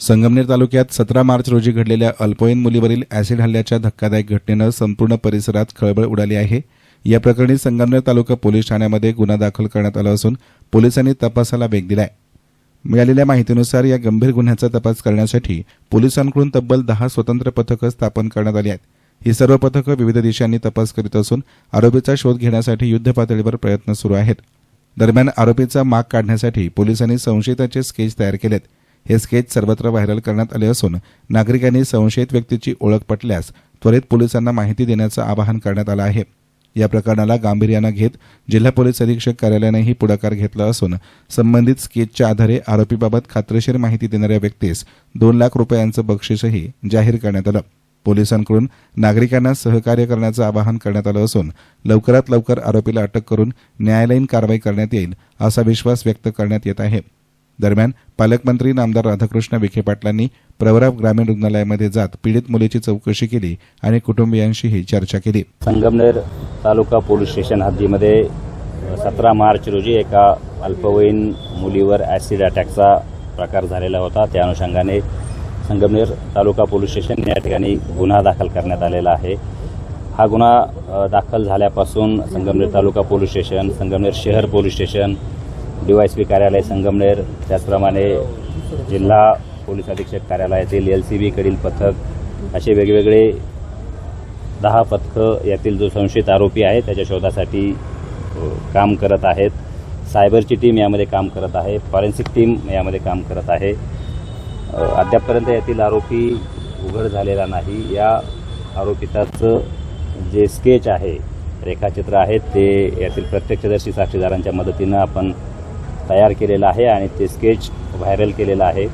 संगमनेर तालुक्यात 17 मार्च रोजी घडलेल्या अल्पवयीन मुलीवरील ॲसिड हल्ल्याच्या धक्कादायक घटनेनं संपूर्ण परिसरात खळबळ उडाली आहे। या प्रकरणी संगमनेर तालुका पोलीस ठाण्यामध्ये गुन्हा दाखल करण्यात आला असून पोलिसांनी तपासाला वेग दिलाय। मिळालेल्या माहितीनुसार या गंभीर गुन्ह्याचा तपास करण्यासाठी पोलिसांकडून तब्बल 10 स्वतंत्र पथकं स्थापन करण्यात आली आहेत। ही सर्व पथकं विविध दिशांनी तपास करीत असून आरोपीचा शोध घेण्यासाठी युद्धपातळीवर प्रयत्न सुरू आहेत। दरम्यान आरोपीचा माग काढण्यासाठी पोलिसांनी संशयिताचे स्केच तयार केलेत। हे स्केच सर्वत्र व्हायरल करण्यात आले असून नागरिकांनी संशयित व्यक्तीची ओळख पटल्यास त्वरित पोलिसांना माहिती देण्याचं आवाहन करण्यात आलं आहे। या प्रकरणाला गांभीर्यानं घेत जिल्हा पोलीस अधीक्षक कार्यालयानेही पुढाकार घेतला असून संबंधित स्केचच्या आधारे आरोपीबाबत खात्रीशीर माहिती देणाऱ्या व्यक्तीस 2 लाख रुपयांचं बक्षीसही जाहीर करण्यात आलं। पोलिसांकडून नागरिकांना सहकार्य करण्याचं आवाहन करण्यात आलं असून लवकरात लवकर आरोपीला अटक करून न्यायालयीन कारवाई करण्यात येईल असा विश्वास व्यक्त करण्यात येत आहे। दरम्यान पालकमंत्री नामदार राधाकृष्ण विखे पाटलांनी प्रवरा ग्रामीण रुग्णालयामध्ये जात पीडित मुलीची चौकशी केली आणि कुटुंबियांशीही चर्चा केली। संगमनेर तालुका पोलीस स्टेशन हद्दीमध्ये 17 मार्च रोजी एका अल्पवयीन मुलीवर ॲसिड अटॅकचा प्रकार झालेला होता। त्या अनुषंगाने संगमनेर तालुका पोलीस स्टेशन या ठिकाणी गुन्हा दाखल करण्यात आलेला आहे। हा गुन्हा दाखल झाल्यापासून संगमनेर तालुका पोलीस स्टेशन, संगमनेर शहर पोलीस स्टेशन, DYSP कार्यालय संगमनेर, त्याचप्रमाणे जिल्हा पोलीस अधीक्षक कार्यालयातील LCB कडील पथक असे वेगवेगळे 10 पथकं यातील जो संशयित आरोपी आहे त्याच्या शोधासाठी काम करत आहेत। सायबरची टीम यामध्ये काम करत आहे, फॉरेन्सिक टीम यामध्ये काम करत आहे। अद्यापपर्यंत यातील आरोपी उघड झालेला नाही। या आरोपिताचं जे स्केच आहे, रेखाचित्र आहेत, ते यातील प्रत्यक्षदर्शी साक्षीदारांच्या मदतीनं आपण तयार केलेलं आहे आणि ते स्केच व्हायरल केलेलं आहे।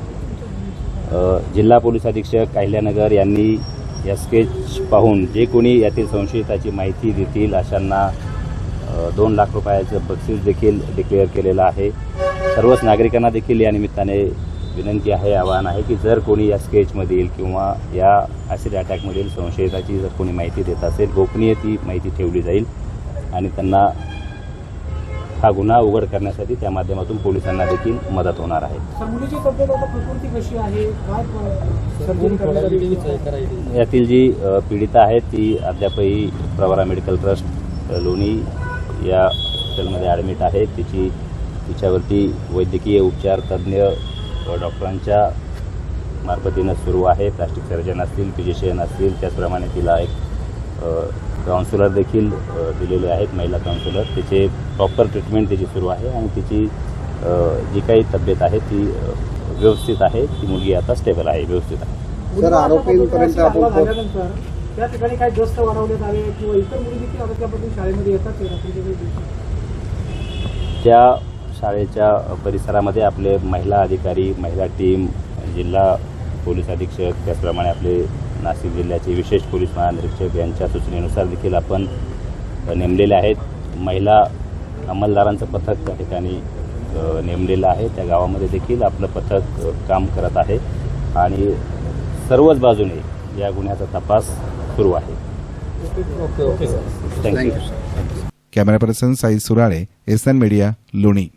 जिल्हा पोलीस अधीक्षक अहिल्यानगर यांनी या स्केच पाहून जे कोणी यातील संशयिताची माहिती देतील अशांना 2 लाख रुपयाचं बक्षीस देखील डिक्लेअर केलेलं आहे। सर्वच नागरिकांना देखील या निमित्ताने विनंती आहे, आवाहन आहे की जर कोणी या स्केचमधील किंवा या ॲसिड अटॅकमधील संशयिताची जर कोणी माहिती देत असेल, गोपनीय ती माहिती ठेवली जाईल आणि त्यांना हा गुन्हा उघड करण्यासाठी त्या माध्यमातून पोलिसांना देखील मदत होणार आहे। यातील जी पीडिता आहे ती अद्यापही प्रवरा मेडिकल ट्रस्ट लोणी या हॉस्पिटलमध्ये ॲडमिट आहे। तिच्यावरती वैद्यकीय उपचार तज्ज्ञ डॉक्टरांच्या मार्फतीनं सुरू आहे। प्लास्टिक सर्जन असतील, फिजिशियन असतील, त्याचप्रमाणे तिला एक काउन्सिलर देखील दिलेले आहेत, महिला काउन्सिलर। तिचे प्रॉपर ट्रीटमेंट तिची सुरू आहे आणि तिची जी काही तब्येत आहे ती व्यवस्थित आहे। ती मुलगी आता स्टेबल आहे, व्यवस्थित आहे। सर, आरोपींपर्यंत त्या ठिकाणी काही गस्त वाढवण्यात आले किंवा इतर मुली देखील आरोग्याबद्दल शाळेमध्ये येतात? त्या शाळेच्या परिसरामध्ये आपले महिला अधिकारी, महिला टीम, जिल्हा पोलीस अधीक्षक, त्याचप्रमाणे आपले नाशिक जिल्ह्याचे विशेष पोलीस महानिरीक्षक यांच्या सूचनेनुसार देखील आपण नेमलेले आहेत। महिला अंमलदारांचं पथक त्या ठिकाणी नेमलेलं आहे। त्या गावामध्ये देखील आपलं पथक काम करत आहे आणि सर्वच बाजूने या गुन्ह्याचा तपास सुरू आहे। Thank you. Camera person Sai Surale, SN media, लोणी।